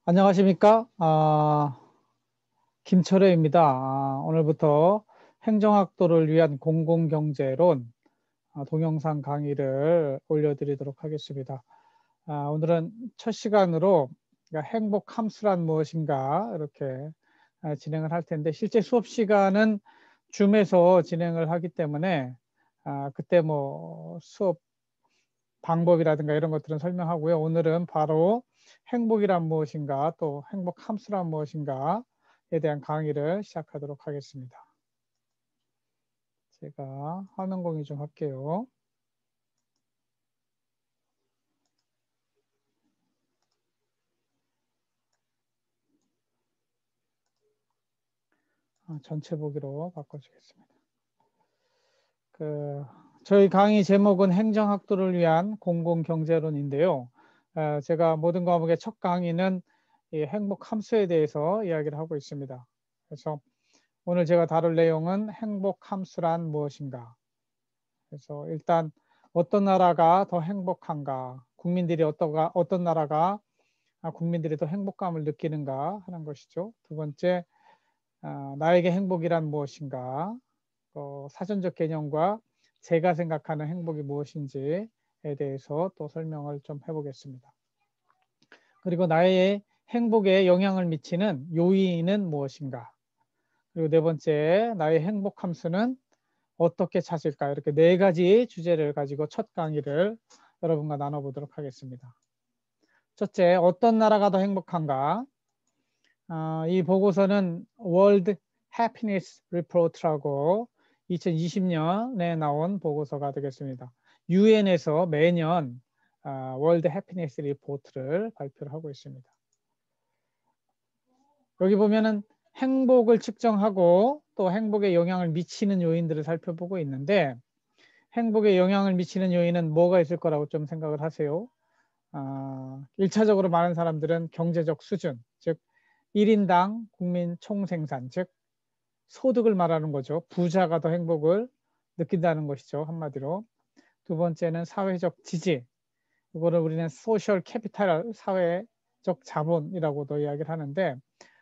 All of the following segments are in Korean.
안녕하십니까? 김철회입니다. 오늘부터 행정학도를 위한 공공경제론 동영상 강의를 올려드리도록 하겠습니다. 오늘은 첫 시간으로 행복 함수란 무엇인가 이렇게 진행을 할 텐데, 실제 수업 시간은 줌에서 진행을 하기 때문에 그때 뭐 수업 방법이라든가 이런 것들은 설명하고요. 오늘은 바로 행복이란 무엇인가, 또 행복 함수란 무엇인가에 대한 강의를 시작하도록 하겠습니다. 제가 화면 공유 좀 할게요. 전체 보기로 바꿔주겠습니다. 저희 강의 제목은 행정학도를 위한 공공경제론인데요. 제가 모든 과목의 첫 강의는 이 행복 함수에 대해서 이야기를 하고 있습니다. 그래서 오늘 제가 다룰 내용은 행복 함수란 무엇인가. 그래서 일단 어떤 나라가 더 행복한가, 국민들이 어떤 나라가 국민들이 더 행복감을 느끼는가 하는 것이죠. 두 번째, 나에게 행복이란 무엇인가, 사전적 개념과 제가 생각하는 행복이 무엇인지에 대해서 또 설명을 좀 해보겠습니다. 그리고 나의 행복에 영향을 미치는 요인은 무엇인가, 그리고 네 번째, 나의 행복 함수는 어떻게 찾을까, 이렇게 네 가지 주제를 가지고 첫 강의를 여러분과 나눠보도록 하겠습니다. 첫째, 어떤 나라가 더 행복한가? 이 보고서는 World Happiness Report라고 2020년에 나온 보고서가 되겠습니다. UN에서 매년 World Happiness Report를 발표를 하고 있습니다. 여기 보면은 행복을 측정하고 또 행복에 영향을 미치는 요인들을 살펴보고 있는데, 행복에 영향을 미치는 요인은 뭐가 있을 거라고 좀 생각을 하세요? 1차적으로 많은 사람들은 경제적 수준, 즉 1인당 국민 총생산, 즉 소득을 말하는 거죠. 부자가 더 행복을 느낀다는 것이죠, 한마디로. 두 번째는 사회적 지지, 이거를 우리는 소셜 캐피탈, 사회적 자본이라고도 이야기를 하는데,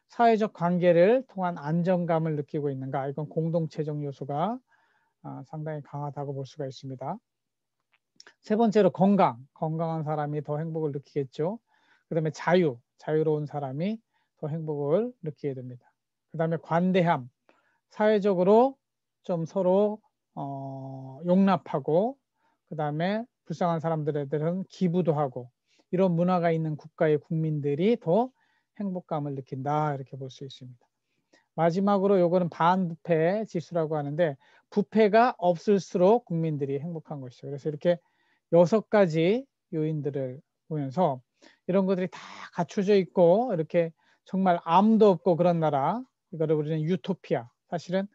사회적 관계를 통한 안정감을 느끼고 있는가, 이건 공동체적 요소가 상당히 강하다고 볼 수가 있습니다. 세 번째로 건강한 사람이 더 행복을 느끼겠죠. 그 다음에 자유로운 사람이 더 행복을 느끼게 됩니다. 그 다음에 관대함, 사회적으로 좀 서로 용납하고, 그 다음에 불쌍한 사람들에게는 기부도 하고, 이런 문화가 있는 국가의 국민들이 더 행복감을 느낀다, 이렇게 볼 수 있습니다. 마지막으로 요거는 반부패 지수라고 하는데, 부패가 없을수록 국민들이 행복한 것이죠. 그래서 이렇게 6가지 요인들을 보면서 이런 것들이 다 갖춰져 있고, 이렇게 정말 암도 없고 그런 나라, 이거를 우리는 유토피아, 사실은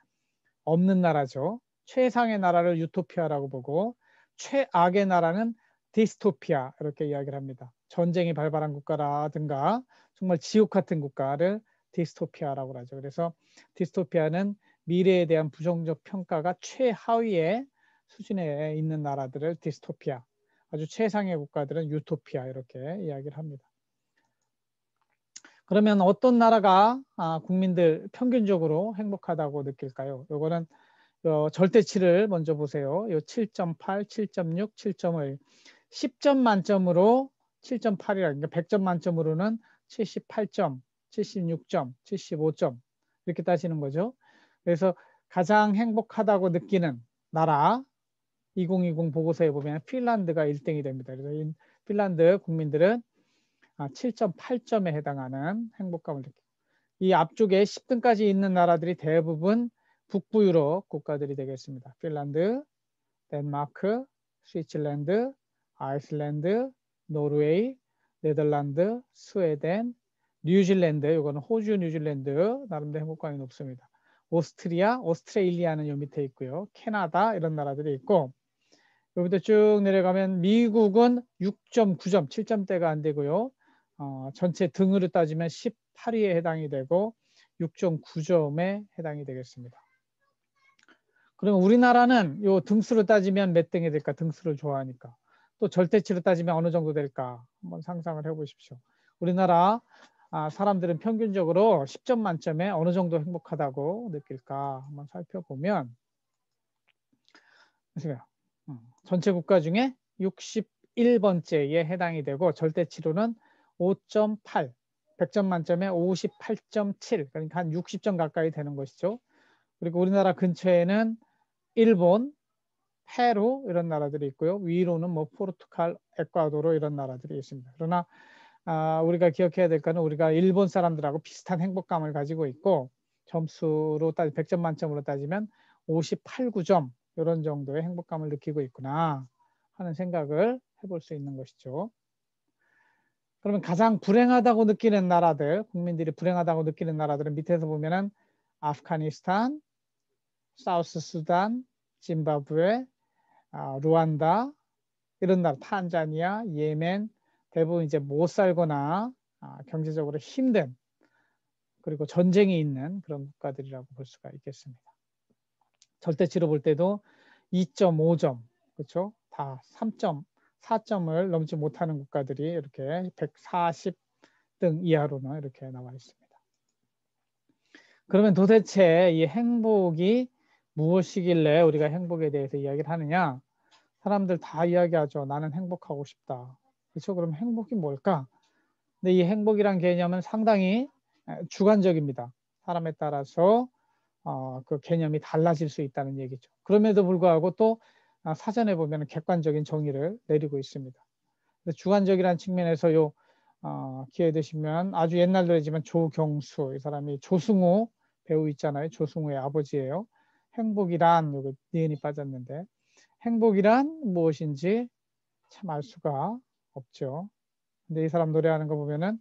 없는 나라죠. 최상의 나라를 유토피아라고 보고, 최악의 나라는 디스토피아, 이렇게 이야기를 합니다. 전쟁이 발발한 국가라든가 정말 지옥 같은 국가를 디스토피아라고 하죠. 그래서 디스토피아는 미래에 대한 부정적 평가가 최하위의 수준에 있는 나라들을 디스토피아, 아주 최상의 국가들은 유토피아, 이렇게 이야기를 합니다. 그러면 어떤 나라가 국민들 평균적으로 행복하다고 느낄까요? 요거는 절대치를 먼저 보세요. 요 7.8, 7.6, 7.1, 10점 만점으로 7.8이라, 그러니까 100점 만점으로는 78점, 76점, 75점 이렇게 따지는 거죠. 그래서 가장 행복하다고 느끼는 나라 2020 보고서에 보면 핀란드가 1등이 됩니다. 그래서 핀란드 국민들은 7.8점에 해당하는 행복감을 느끼고, 이 앞쪽에 10등까지 있는 나라들이 대부분 북부 유럽 국가들이 되겠습니다. 핀란드, 덴마크, 스위tzerlän드, 아이슬란드, 노르웨이, 네덜란드, 스웨덴, 뉴질랜드, 이거는 호주, 뉴질랜드 나름대로 행복감이 높습니다. 오스트레일리아는 요 밑에 있고요. 캐나다, 이런 나라들이 있고, 여기도 쭉 내려가면 미국은 6.9점, 7점대가 안 되고요. 전체 등으로 따지면 18위에 해당이 되고 6.9점에 해당이 되겠습니다. 그러면 우리나라는 요 등수로 따지면 몇 등이 될까? 등수를 좋아하니까. 또 절대치로 따지면 어느 정도 될까? 한번 상상을 해보십시오. 우리나라 사람들은 평균적으로 10점 만점에 어느 정도 행복하다고 느낄까 한번 살펴보면 보세요. 전체 국가 중에 61번째에 해당이 되고 절대치로는 5.8, 100점 만점에 58.7, 그러니까 한 60점 가까이 되는 것이죠. 그리고 우리나라 근처에는 일본, 페루 이런 나라들이 있고요. 위로는 뭐 포르투갈, 에콰도르 이런 나라들이 있습니다. 그러나 우리가 기억해야 될 거는 우리가 일본 사람들하고 비슷한 행복감을 가지고 있고 점수로 100점 만점으로 따지면 58, 9점 이런 정도의 행복감을 느끼고 있구나 하는 생각을 해볼 수 있는 것이죠. 그러면 가장 불행하다고 느끼는 나라들, 국민들이 불행하다고 느끼는 나라들은 밑에서 보면은 아프가니스탄, 사우스 수단, 짐바브웨, 루안다 이런 나라, 탄자니아, 예멘 대부분 이제 못 살거나 경제적으로 힘든 그리고 전쟁이 있는 그런 국가들이라고 볼 수가 있겠습니다. 절대치로 볼 때도 2.5점, 그렇죠? 다 3점, 4점을 넘지 못하는 국가들이 이렇게 140등 이하로는 이렇게 나와 있습니다. 그러면 도대체 이 행복이 무엇이길래 우리가 행복에 대해서 이야기를 하느냐? 사람들 다 이야기하죠. 나는 행복하고 싶다. 그렇죠? 그럼 행복이 뭘까? 근데 이 행복이란 개념은 상당히 주관적입니다. 사람에 따라서 그 개념이 달라질 수 있다는 얘기죠. 그럼에도 불구하고 또 사전에 보면 객관적인 정의를 내리고 있습니다. 주관적이라는 측면에서 기회 되시면 아주 옛날 노래지만 조경수 이 사람이 조승우 배우 있잖아요. 조승우의 아버지예요. 행복이란 요거 니은이 빠졌는데 행복이란 무엇인지 참 알 수가 없죠. 근데 이 사람 노래하는 거 보면은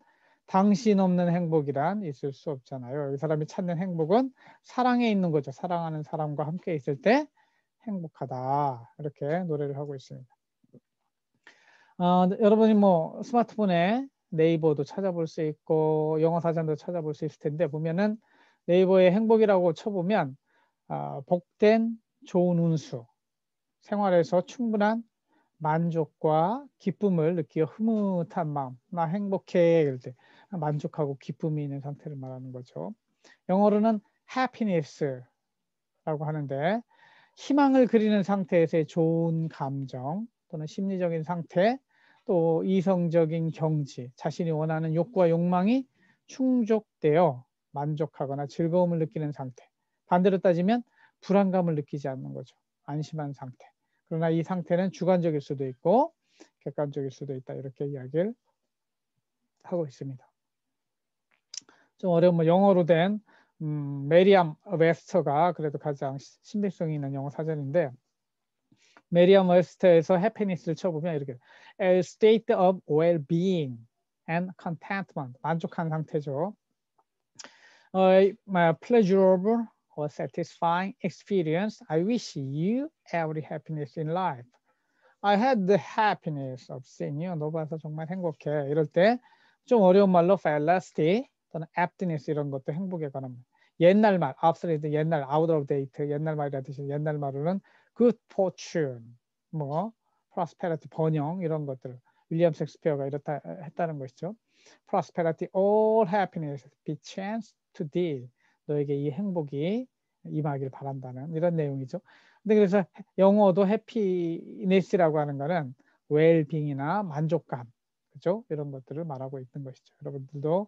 당신 없는 행복이란 있을 수 없잖아요. 이 사람이 찾는 행복은 사랑에 있는 거죠. 사랑하는 사람과 함께 있을 때 행복하다. 이렇게 노래를 하고 있습니다. 여러분이 뭐 스마트폰에 네이버도 찾아볼 수 있고 영어 사전도 찾아볼 수 있을 텐데 보면은 네이버에 행복이라고 쳐보면 복된 좋은 운수, 생활에서 충분한 만족과 기쁨을 느끼어 흐뭇한 마음, 나 행복해 이럴 때 만족하고 기쁨이 있는 상태를 말하는 거죠. 영어로는 happiness라고 하는데 희망을 그리는 상태에서의 좋은 감정 또는 심리적인 상태 또 이성적인 경지, 자신이 원하는 욕구와 욕망이 충족되어 만족하거나 즐거움을 느끼는 상태. 반대로 따지면 불안감을 느끼지 않는 거죠. 안심한 상태. 그러나 이 상태는 주관적일 수도 있고 객관적일 수도 있다. 이렇게 이야기를 하고 있습니다. 좀 어려운 뭐 영어로 된 메리암 웨스터가 그래도 가장 신빙성이 있는 영어 사전인데 메리암 웨스터에서 해피니스를 쳐보면 이렇게 A state of well-being and contentment 만족한 상태죠. Pleasurable or satisfying experience. I wish you every happiness in life. I had the happiness of seeing you. 너 봐서 정말 행복해. 이럴 때 좀 어려운 말로 felicity 또는 aptness 이런 것도 행복에 관한 옛날 말, obsolete 옛날, out of date 옛날 말이라듯이 옛날 말로는 good fortune, 뭐 prosperity 번영 이런 것들 윌리엄 셰익스피어가 이렇다 했다는 것이죠. prosperity, all happiness, be chance to thee. 너에게 이 행복이 임하길 바란다는 이런 내용이죠. 근데 그래서 영어도 해피니스라고 하는 거는 웰빙이나 만족감, 그죠? 이런 것들을 말하고 있는 것이죠. 여러분들도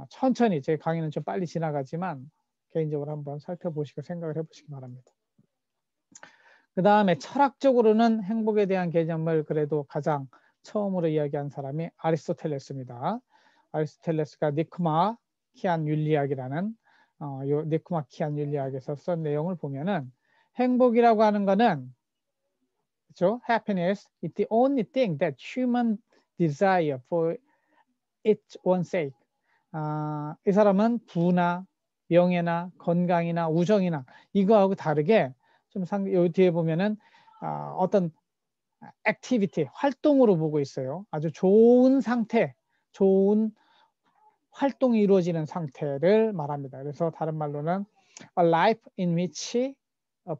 천천히 제 강의는 좀 빨리 지나가지만 개인적으로 한번 살펴보시고 생각을 해보시기 바랍니다. 그 다음에 철학적으로는 행복에 대한 개념을 그래도 가장 처음으로 이야기한 사람이 아리스토텔레스입니다. 아리스토텔레스가 니코마키안 윤리학이라는 요 니코마키안 윤리학에서 쓴 내용을 보면은 행복이라고 하는 거는 그렇죠? Happiness is the only thing that human desire for its own sake. 이 사람은 부나 명예나 건강이나 우정이나 이거하고 다르게 좀 여기 뒤에 보면은 어떤 액티비티, 활동으로 보고 있어요. 아주 좋은 상태, 좋은 활동이 이루어지는 상태를 말합니다. 그래서 다른 말로는 a life in which a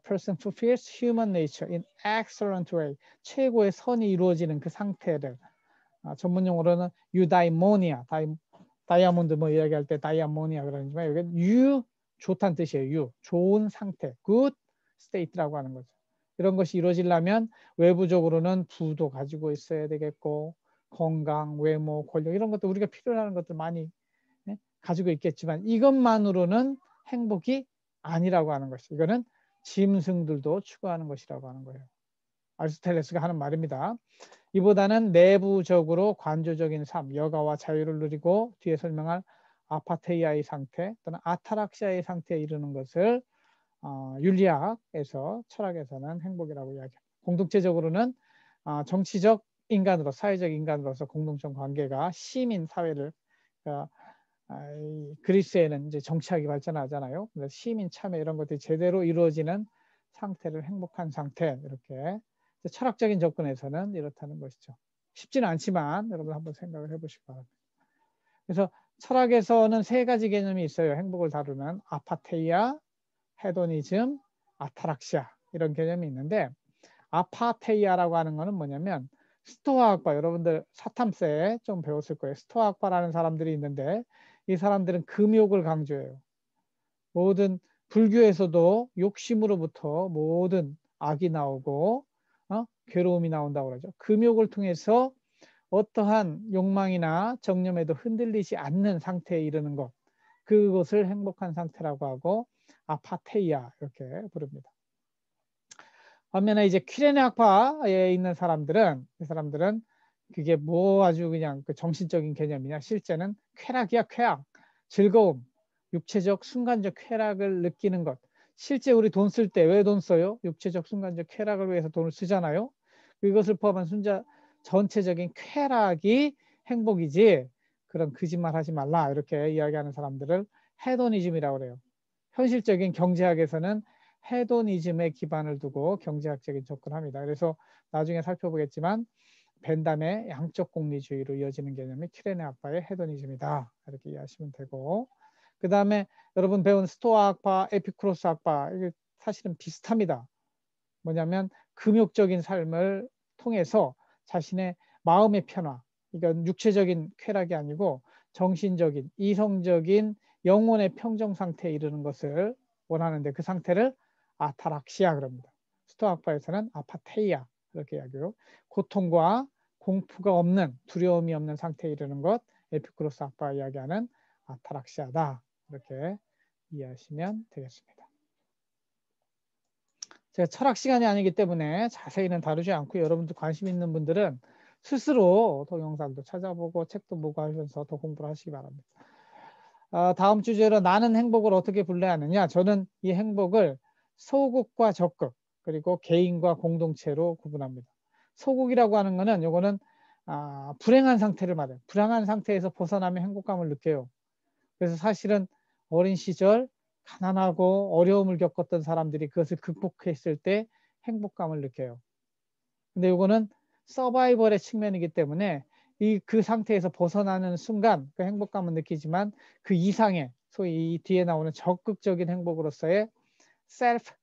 person fulfills human nature in excellent way. 최고의 선이 이루어지는 그 상태를 전문 용어로는 유다이모니아, 다이아몬드 뭐 이야기할 때 다이아모니아 그러지만 여기 유 좋다는 뜻이에요. 유 좋은 상태, good state라고 하는 거죠. 이런 것이 이루어지려면 외부적으로는 부도 가지고 있어야 되겠고 건강, 외모, 권력 이런 것도 우리가 필요로 하는 것들 많이 가지고 있겠지만 이것만으로는 행복이 아니라고 하는 것이 이거는 짐승들도 추구하는 것이라고 하는 거예요. 아리스토텔레스가 하는 말입니다. 이보다는 내부적으로 관조적인 삶, 여가와 자유를 누리고 뒤에 설명할 아파테이아의 상태 또는 아타락시아의 상태에 이르는 것을 윤리학에서 철학에서는 행복이라고 이야기합니다. 공동체적으로는 정치적 인간으로 사회적 인간으로서 공동적 관계가 시민 사회를 그리스에는 이제 정치학이 발전하잖아요. 그래서 시민 참여 이런 것들이 제대로 이루어지는 상태를 행복한 상태 이렇게 철학적인 접근에서는 이렇다는 것이죠. 쉽지는 않지만 여러분 한번 생각을 해보시기 바랍니다. 그래서 철학에서는 세 가지 개념이 있어요. 행복을 다루는 아파테이아, 헤도니즘, 아타락시아 이런 개념이 있는데 아파테이아라고 하는 거는 뭐냐면 스토아학파 여러분들 사탐세 좀 배웠을 거예요. 스토아학파라는 사람들이 있는데 이 사람들은 금욕을 강조해요. 모든 불교에서도 욕심으로부터 모든 악이 나오고 괴로움이 나온다고 그러죠. 금욕을 통해서 어떠한 욕망이나 정념에도 흔들리지 않는 상태에 이르는 것 그것을 행복한 상태라고 하고 아파테이아 이렇게 부릅니다. 반면에 이제 퀴레네 학파에 있는 사람들은 이 사람들은 그게 뭐 아주 그냥 그 정신적인 개념이냐 실제는 쾌락이야 쾌락 즐거움 육체적 순간적 쾌락을 느끼는 것 실제 우리 돈 쓸 때 왜 돈 써요? 육체적 순간적 쾌락을 위해서 돈을 쓰잖아요. 이것을 포함한 전체적인 쾌락이 행복이지 그런 거짓말 하지 말라 이렇게 이야기하는 사람들을 헤도니즘이라고 그래요. 현실적인 경제학에서는 헤도니즘에 기반을 두고 경제학적인 접근합니다. 그래서 나중에 살펴보겠지만 벤담의 양적 공리주의로 이어지는 개념이 퀴레네 학파의 헤도니즘이다. 이렇게 이해하시면 되고 그 다음에 여러분 배운 스토아 학파, 에피쿠로스 학파 이게 사실은 비슷합니다. 뭐냐면 금욕적인 삶을 통해서 자신의 마음의 변화 이건 육체적인 쾌락이 아니고 정신적인 이성적인 영혼의 평정 상태에 이르는 것을 원하는데 그 상태를 아타락시아 그럽니다. 스토아학파에서는 아파테이아 이렇게 이야기해요. 고통과 공포가 없는 두려움이 없는 상태에 이르는 것 에피쿠로스 학파 이야기하는 아타락시아다 이렇게 이해하시면 되겠습니다. 제가 철학 시간이 아니기 때문에 자세히는 다루지 않고 여러분들 관심 있는 분들은 스스로 동영상도 찾아보고 책도 보고 하면서 더 공부를 하시기 바랍니다. 다음 주제로 나는 행복을 어떻게 분類하느냐. 저는 이 행복을 소극과 적극 그리고 개인과 공동체로 구분합니다. 소극이라고 하는 거는 요거는 불행한 상태를 말해요. 불행한 상태에서 벗어나면 행복감을 느껴요. 그래서 사실은 어린 시절 가난하고 어려움을 겪었던 사람들이 그것을 극복했을 때 행복감을 느껴요. 근데 이거는 서바이벌의 측면이기 때문에 그 상태에서 벗어나는 순간 그 행복감은 느끼지만 그 이상의 소위 이 뒤에 나오는 적극적인 행복으로서의 self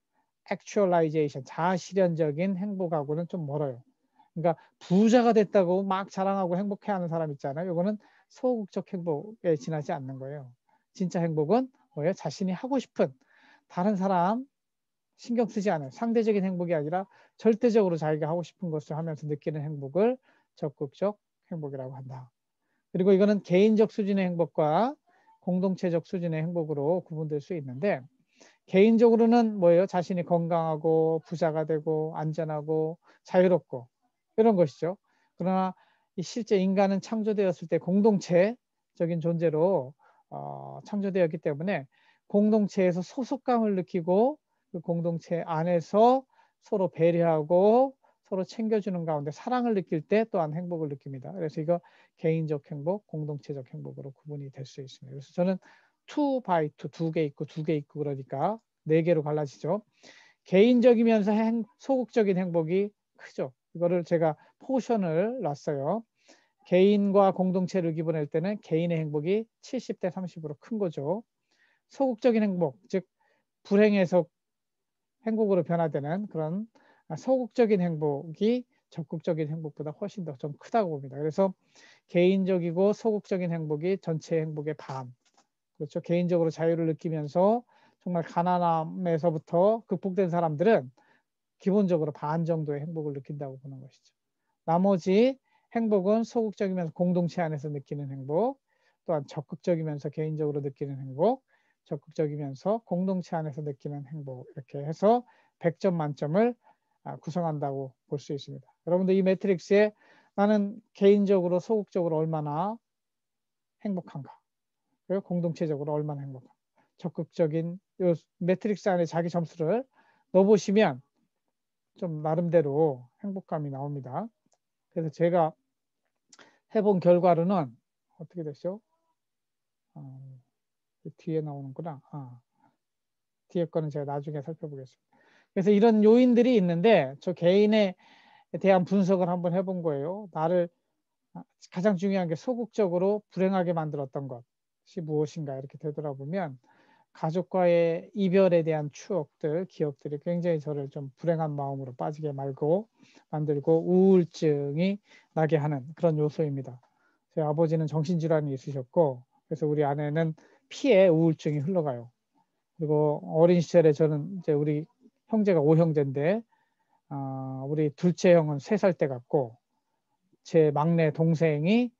actualization 자아실현적인 행복하고는 좀 멀어요. 그러니까 부자가 됐다고 막 자랑하고 행복해하는 사람 있잖아요. 이거는 소극적 행복에 지나지 않는 거예요. 진짜 행복은 뭐예요? 자신이 하고 싶은 다른 사람 신경 쓰지 않아요. 상대적인 행복이 아니라 절대적으로 자기가 하고 싶은 것을 하면서 느끼는 행복을 적극적 행복이라고 한다. 그리고 이거는 개인적 수준의 행복과 공동체적 수준의 행복으로 구분될 수 있는데 개인적으로는 뭐예요? 자신이 건강하고 부자가 되고 안전하고 자유롭고 이런 것이죠. 그러나 실제 인간은 창조되었을 때 공동체적인 존재로 창조되었기 때문에 공동체에서 소속감을 느끼고 그 공동체 안에서 서로 배려하고 서로 챙겨주는 가운데 사랑을 느낄 때 또한 행복을 느낍니다. 그래서 이거 개인적 행복, 공동체적 행복으로 구분이 될 수 있습니다. 그래서 저는 2x2, 2개 있고 2개 있고 그러니까 4개로 갈라지죠. 개인적이면서 소극적인 행복이 크죠. 이거를 제가 포션을 놨어요. 개인과 공동체를 기분할 때는 개인의 행복이 70대 30으로 큰 거죠. 소극적인 행복, 즉 불행에서 행복으로 변화되는 그런 소극적인 행복이 적극적인 행복보다 훨씬 더 좀 크다고 봅니다. 그래서 개인적이고 소극적인 행복이 전체 행복의 반. 그렇죠. 개인적으로 자유를 느끼면서 정말 가난함에서부터 극복된 사람들은 기본적으로 반 정도의 행복을 느낀다고 보는 것이죠. 나머지 행복은 소극적이면서 공동체 안에서 느끼는 행복, 또한 적극적이면서 개인적으로 느끼는 행복, 적극적이면서 공동체 안에서 느끼는 행복, 이렇게 해서 100점 만점을 구성한다고 볼 수 있습니다. 여러분들 이 매트릭스에 나는 개인적으로 소극적으로 얼마나 행복한가, 그리고 공동체적으로 얼마나 행복한가, 적극적인 이 매트릭스 안에 자기 점수를 넣어보시면 좀 나름대로 행복감이 나옵니다. 그래서 제가 해본 결과로는 어떻게 됐죠? 뒤에 나오는구나. 뒤에 거는 제가 나중에 살펴보겠습니다. 그래서 이런 요인들이 있는데 저 개인에 대한 분석을 한번 해본 거예요. 나를 가장 중요한 게 소극적으로 불행하게 만들었던 것이 무엇인가 이렇게 되돌아보면 가족과의 이별에 대한 추억들, 기억들이 굉장히 저를 좀 불행한 마음으로 빠지게 만들고 우울증이 나게 하는 그런 요소입니다. 저희 아버지는 정신질환이 있으셨고 그래서 우리 아내는 피에 우울증이 흘러가요. 그리고 어린 시절에 저는 이제 우리 형제가 5형제인데 우리 둘째 형은 3살 때 갔고 제 막내 동생이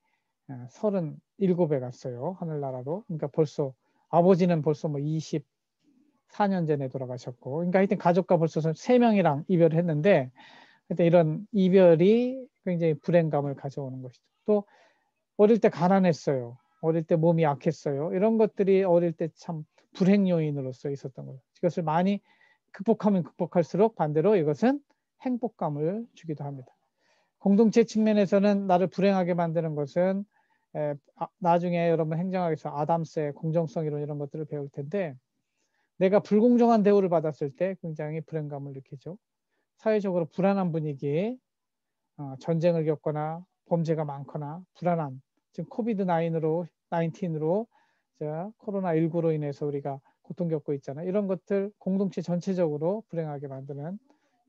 37에 갔어요. 하늘나라로. 그러니까 벌써 아버지는 벌써 뭐 24년 전에 돌아가셨고 그러니까 하여튼 가족과 벌써 3명이랑 이별을 했는데 하여튼 이런 이별이 굉장히 불행감을 가져오는 것이죠. 또 어릴 때 가난했어요. 어릴 때 몸이 약했어요. 이런 것들이 어릴 때 참 불행 요인으로서 있었던 거예요. 이것을 많이 극복하면 극복할수록 반대로 이것은 행복감을 주기도 합니다. 공동체 측면에서는 나를 불행하게 만드는 것은 나중에 여러분 행정학에서 아담스의 공정성 이론 이런 것들을 배울 텐데 내가 불공정한 대우를 받았을 때 굉장히 불행감을 느끼죠. 사회적으로 불안한 분위기, 전쟁을 겪거나 범죄가 많거나 불안함, 지금 코비드-19로 코로나19로 인해서 우리가 고통 겪고 있잖아요. 이런 것들 공동체 전체적으로 불행하게 만드는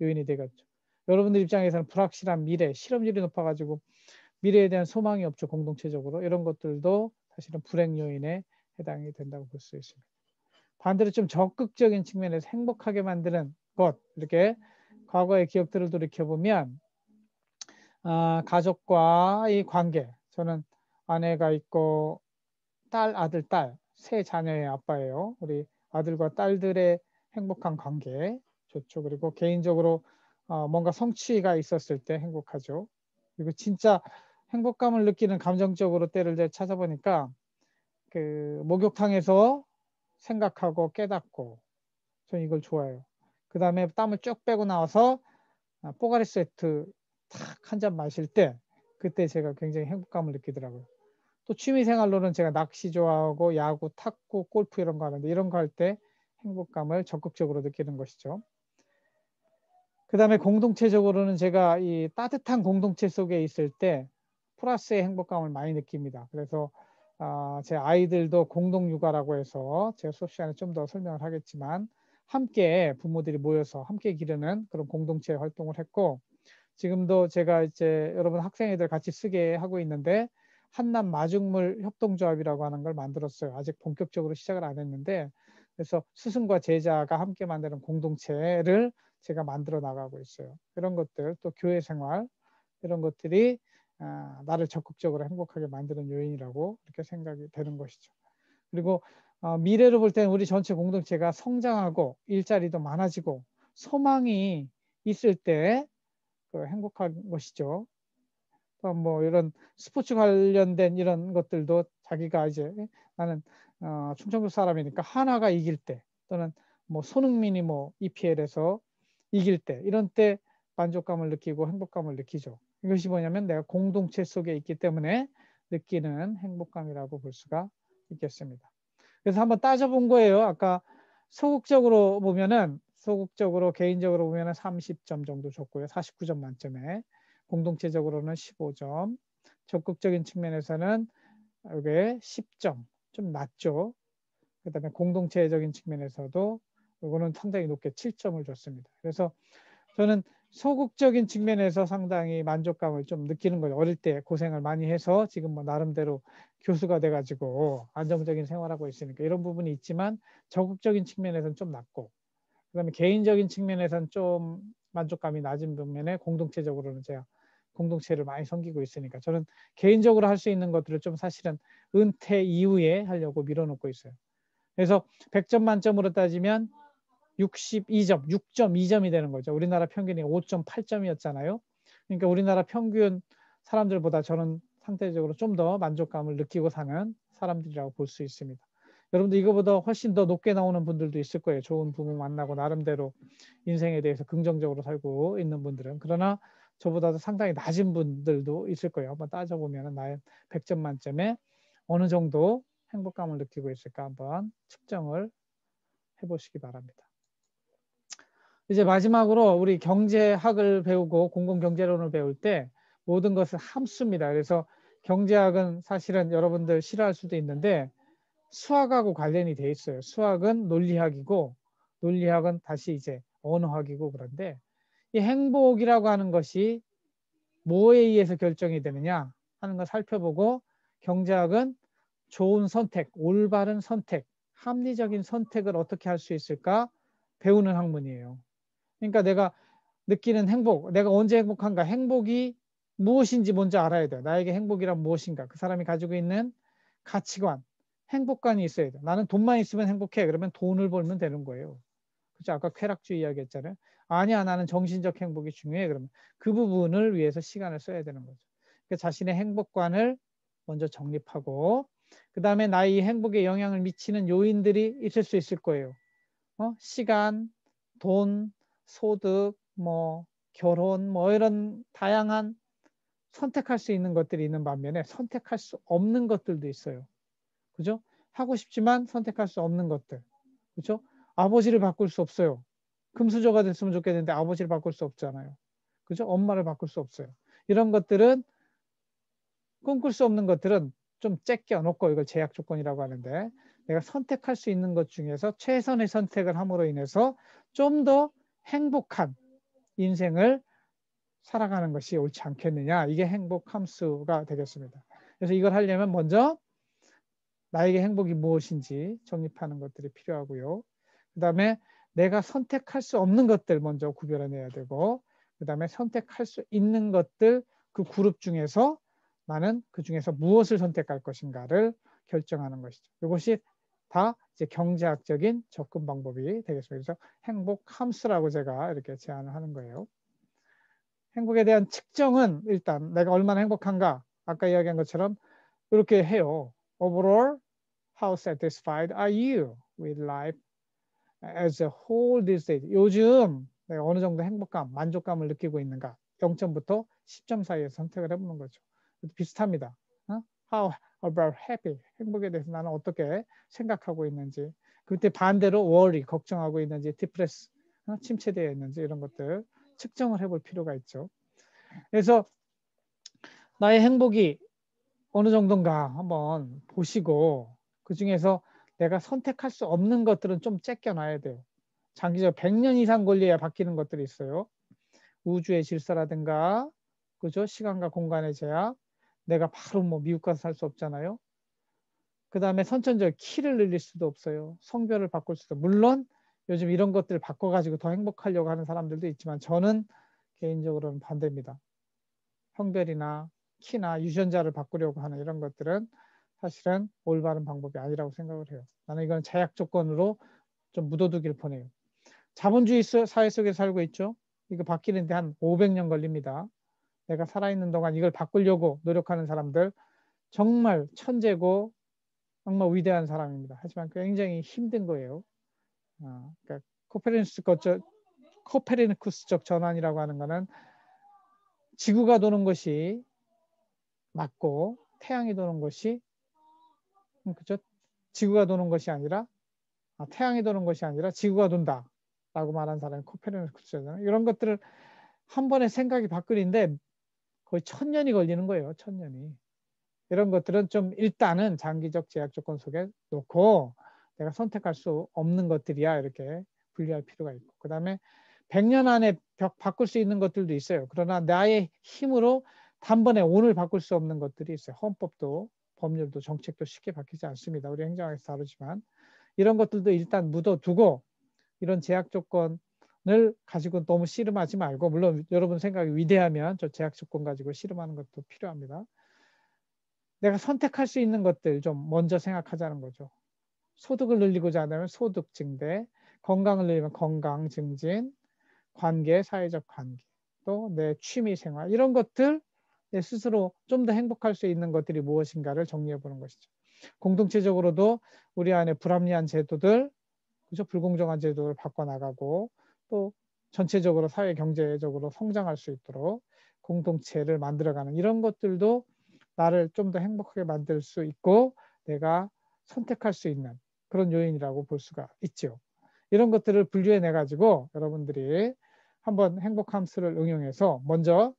요인이 되겠죠. 여러분들 입장에서는 불확실한 미래, 실업률이 높아가지고 미래에 대한 소망이 없죠. 공동체적으로. 이런 것들도 사실은 불행 요인에 해당이 된다고 볼 수 있습니다. 반대로 좀 적극적인 측면에서 행복하게 만드는 것, 이렇게 과거의 기억들을 돌이켜보면 가족과의 관계, 저는 아내가 있고 딸, 아들, 딸, 3자녀의 아빠예요. 우리 아들과 딸들의 행복한 관계 좋죠. 그리고 개인적으로 뭔가 성취가 있었을 때 행복하죠. 그리고 진짜 행복감을 느끼는 감정적으로 때를 찾아보니까 그 목욕탕에서 생각하고 깨닫고 저는 이걸 좋아해요. 그 다음에 땀을 쭉 빼고 나와서 뽀가리 세트 탁 한 잔 마실 때 그때 제가 굉장히 행복감을 느끼더라고요. 또 취미생활로는 제가 낚시 좋아하고 야구, 탁구, 골프 이런 거 하는데 이런 거 할 때 행복감을 적극적으로 느끼는 것이죠. 그 다음에 공동체적으로는 제가 이 따뜻한 공동체 속에 있을 때 플러스의 행복감을 많이 느낍니다. 그래서 제 아이들도 공동육아라고 해서 제가 수업 시간에 좀 더 설명을 하겠지만 함께 부모들이 모여서 함께 기르는 그런 공동체 활동을 했고 지금도 제가 이제 여러분 학생애들 같이 쓰게 하고 있는데 한남 마중물 협동조합이라고 하는 걸 만들었어요. 아직 본격적으로 시작을 안 했는데 그래서 스승과 제자가 함께 만드는 공동체를 제가 만들어 나가고 있어요. 이런 것들 또 교회 생활 이런 것들이 나를 적극적으로 행복하게 만드는 요인이라고 이렇게 생각이 되는 것이죠. 그리고 미래를 볼 때는 우리 전체 공동체가 성장하고 일자리도 많아지고 소망이 있을 때 그 행복한 것이죠. 또 뭐 이런 스포츠 관련된 이런 것들도 자기가 이제 나는 충청도 사람이니까 하나가 이길 때 또는 뭐 손흥민이 뭐 EPL에서 이길 때 이런 때 만족감을 느끼고 행복감을 느끼죠. 이것이 뭐냐면 내가 공동체 속에 있기 때문에 느끼는 행복감이라고 볼 수가 있겠습니다. 그래서 한번 따져본 거예요. 아까 소극적으로 보면은 소극적으로 개인적으로 보면은 30점 정도 줬고요. 49점 만점에 공동체적으로는 15점, 적극적인 측면에서는 이게 10점, 좀 낮죠. 그다음에 공동체적인 측면에서도 이거는 상당히 높게 7점을 줬습니다. 그래서 저는 소극적인 측면에서 상당히 만족감을 좀 느끼는 거죠. 어릴 때 고생을 많이 해서 지금 뭐 나름대로 교수가 돼가지고 안정적인 생활하고 있으니까 이런 부분이 있지만 적극적인 측면에서는 좀 낮고 그다음에 개인적인 측면에서는 좀 만족감이 낮은 반면에 공동체적으로는 제가 공동체를 많이 섬기고 있으니까 저는 개인적으로 할 수 있는 것들을 좀 사실은 은퇴 이후에 하려고 밀어놓고 있어요. 그래서 100점 만점으로 따지면 62점, 6.2점이 되는 거죠. 우리나라 평균이 5.8점이었잖아요. 그러니까 우리나라 평균 사람들보다 저는 상대적으로 좀 더 만족감을 느끼고 사는 사람들이라고 볼 수 있습니다. 여러분들 이거보다 훨씬 더 높게 나오는 분들도 있을 거예요. 좋은 부모 만나고 나름대로 인생에 대해서 긍정적으로 살고 있는 분들은. 그러나 저보다도 상당히 낮은 분들도 있을 거예요. 한번 따져보면 나의 100점 만점에 어느 정도 행복감을 느끼고 있을까 한번 측정을 해보시기 바랍니다. 이제 마지막으로 우리 경제학을 배우고 공공경제론을 배울 때 모든 것은 함수입니다. 그래서 경제학은 사실은 여러분들 싫어할 수도 있는데 수학하고 관련이 돼 있어요. 수학은 논리학이고 논리학은 다시 이제 언어학이고 그런데 이 행복이라고 하는 것이 뭐에 의해서 결정이 되느냐 하는 걸 살펴보고 경제학은 좋은 선택, 올바른 선택, 합리적인 선택을 어떻게 할 수 있을까 배우는 학문이에요. 그러니까 내가 느끼는 행복, 내가 언제 행복한가, 행복이 무엇인지 먼저 알아야 돼요. 나에게 행복이란 무엇인가, 그 사람이 가지고 있는 가치관, 행복관이 있어야 돼요. 나는 돈만 있으면 행복해. 그러면 돈을 벌면 되는 거예요. 그렇죠? 아까 쾌락주의 이야기했잖아요. 아니야, 나는 정신적 행복이 중요해. 그러면 그 부분을 위해서 시간을 써야 되는 거죠. 그러니까 자신의 행복관을 먼저 정립하고 그 다음에 나의 행복에 영향을 미치는 요인들이 있을 수 있을 거예요. 시간, 돈, 소득, 뭐 결혼, 뭐 이런 다양한 선택할 수 있는 것들이 있는 반면에 선택할 수 없는 것들도 있어요. 그죠? 하고 싶지만 선택할 수 없는 것들. 그죠? 아버지를 바꿀 수 없어요. 금수저가 됐으면 좋겠는데 아버지를 바꿀 수 없잖아요. 그죠? 엄마를 바꿀 수 없어요. 이런 것들은 꿈꿀 수 없는 것들은 좀 째껴 놓고 이걸 제약 조건이라고 하는데 내가 선택할 수 있는 것 중에서 최선의 선택을 함으로 인해서 좀 더 행복한 인생을 살아가는 것이 옳지 않겠느냐. 이게 행복 함수가 되겠습니다. 그래서 이걸 하려면 먼저 나에게 행복이 무엇인지 정립하는 것들이 필요하고요. 그 다음에 내가 선택할 수 없는 것들 먼저 구별해내야 되고 그 다음에 선택할 수 있는 것들 그 그룹 중에서 나는 그 중에서 무엇을 선택할 것인가를 결정하는 것이죠. 이것이 다 이제 경제학적인 접근 방법이 되겠습니다. 그래서 행복 함수라고 제가 이렇게 제안을 하는 거예요. 행복에 대한 측정은 일단 내가 얼마나 행복한가 아까 이야기한 것처럼 이렇게 해요. Overall, how satisfied are you with life as a whole these days? 요즘 내가 어느 정도 행복감, 만족감을 느끼고 있는가? 0점부터 10점 사이에 선택을 해보는 거죠. 비슷합니다. How about happy? 행복에 대해서 나는 어떻게 생각하고 있는지. 그때 반대로 worry, 걱정하고 있는지, depress, 침체되어 있는지 이런 것들 측정을 해볼 필요가 있죠. 그래서 나의 행복이 어느 정도인가 한번 보시고 그 중에서 내가 선택할 수 없는 것들은 좀 째껴놔야 돼요. 장기적 100년 이상 걸려야 바뀌는 것들이 있어요. 우주의 질서라든가 그죠? 시간과 공간의 제약. 내가 바로 뭐 미국 가서 살 수 없잖아요. 그 다음에 선천적 키를 늘릴 수도 없어요. 성별을 바꿀 수도. 물론 요즘 이런 것들을 바꿔가지고 더 행복하려고 하는 사람들도 있지만 저는 개인적으로는 반대입니다. 성별이나 키나 유전자를 바꾸려고 하는 이런 것들은 사실은 올바른 방법이 아니라고 생각을 해요. 나는 이건 제약 조건으로 좀 묻어두길 보내요. 자본주의 사회 속에 살고 있죠. 이거 바뀌는데 한 500년 걸립니다. 내가 살아있는 동안 이걸 바꾸려고 노력하는 사람들 정말 천재고 정말 위대한 사람입니다. 하지만 굉장히 힘든 거예요. 그러니까 코페르니쿠스적 전환이라고 하는 것은 지구가 도는 것이 맞고 태양이 도는 것이 그죠? 지구가 도는 것이 아니라 태양이 도는 것이 아니라 지구가 돈다라고 말한 사람이 코페르니쿠스잖아요. 이런 것들을 한 번에 생각이 바꾸는데 거의 1000년이 걸리는 거예요. 1000년이. 이런 것들은 좀 일단은 장기적 제약 조건 속에 놓고 내가 선택할 수 없는 것들이야 이렇게 분리할 필요가 있고 그 다음에 100년 안에 바꿀 수 있는 것들도 있어요. 그러나 나의 힘으로 단번에 오늘 바꿀 수 없는 것들이 있어요. 헌법도 법률도 정책도 쉽게 바뀌지 않습니다. 우리 행정학에서 다루지만 이런 것들도 일단 묻어두고 이런 제약 조건을 가지고 너무 씨름하지 말고, 물론 여러분 생각이 위대하면 저 제약 조건 가지고 씨름하는 것도 필요합니다. 내가 선택할 수 있는 것들 좀 먼저 생각하자는 거죠. 소득을 늘리고자 한다면 소득 증대, 건강을 늘리면 건강 증진, 관계, 사회적 관계, 또 내 취미 생활, 이런 것들 내 스스로 좀 더 행복할 수 있는 것들이 무엇인가를 정리해 보는 것이죠. 공동체적으로도 우리 안에 불합리한 제도들, 그죠? 불공정한 제도를 바꿔나가고 또 전체적으로 사회 경제적으로 성장할 수 있도록 공동체를 만들어가는 이런 것들도 나를 좀 더 행복하게 만들 수 있고 내가 선택할 수 있는 그런 요인이라고 볼 수가 있죠. 이런 것들을 분류해내 가지고 여러분들이 한번 행복 함수를 응용해서 먼저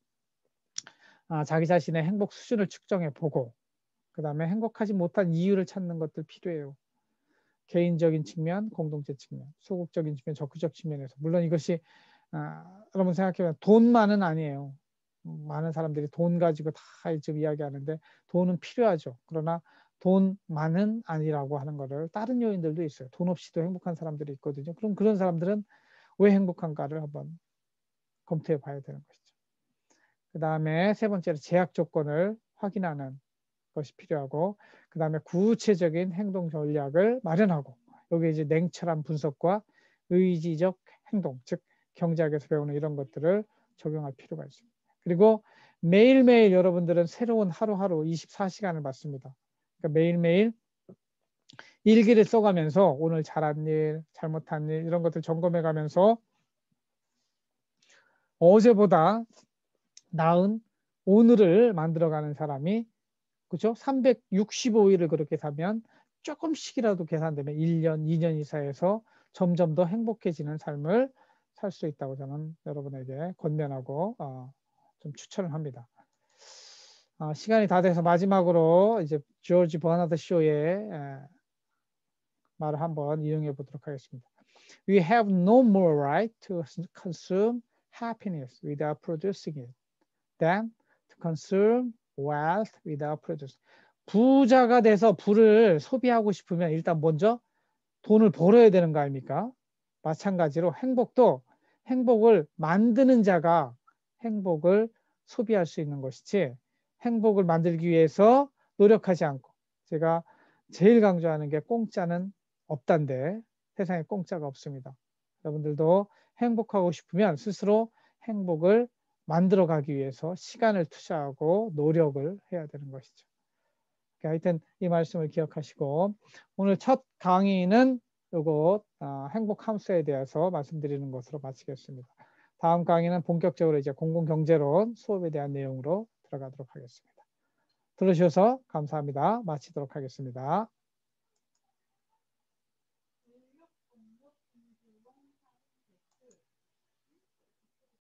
자기 자신의 행복 수준을 측정해 보고 그 다음에 행복하지 못한 이유를 찾는 것들 필요해요. 개인적인 측면, 공동체 측면, 소극적인 측면, 적극적 측면에서. 물론 이것이 여러분 생각해보면 돈만은 아니에요. 많은 사람들이 돈 가지고 다 지금 이야기하는데 돈은 필요하죠. 그러나 돈만은 아니라고 하는 거를 다른 요인들도 있어요. 돈 없이도 행복한 사람들이 있거든요. 그럼 그런 사람들은 왜 행복한가를 한번 검토해 봐야 되는 것이죠. 그 다음에 세 번째로 제약 조건을 확인하는 것이 필요하고 그 다음에 구체적인 행동 전략을 마련하고 여기 이제 냉철한 분석과 의지적 행동, 즉 경제학에서 배우는 이런 것들을 적용할 필요가 있습니다. 그리고 매일매일 여러분들은 새로운 하루하루 24시간을 받습니다. 그러니까 매일매일 일기를 써가면서 오늘 잘한 일, 잘못한 일 이런 것들 점검해 가면서 어제보다 나은 오늘을 만들어가는 사람이 그렇죠? 365일을 그렇게 사면 조금씩이라도 계산되면 1년, 2년 이사에서 점점 더 행복해지는 삶을 살 수 있다고 저는 여러분에게 권면하고 좀 추천을 합니다. 시간이 다 돼서 마지막으로 이제 조지 버나드 쇼의 말을 한번 이용해 보도록 하겠습니다. We have no more right to consume happiness without producing it than to consume wealth without producing. 부자가 돼서 부를 소비하고 싶으면 일단 먼저 돈을 벌어야 되는 거 아닙니까? 마찬가지로 행복도 행복을 만드는 자가 행복을 소비할 수 있는 것이지 행복을 만들기 위해서 노력하지 않고 제가 제일 강조하는 게 공짜는 없단데 세상에 공짜가 없습니다. 여러분들도 행복하고 싶으면 스스로 행복을 만들어가기 위해서 시간을 투자하고 노력을 해야 되는 것이죠. 하여튼 이 말씀을 기억하시고 오늘 첫 강의는 요거 행복 함수에 대해서 말씀드리는 것으로 마치겠습니다. 다음 강의는 본격적으로 이제 공공경제론 수업에 대한 내용으로 들어가도록 하겠습니다. 들어주셔서 감사합니다. 마치도록 하겠습니다.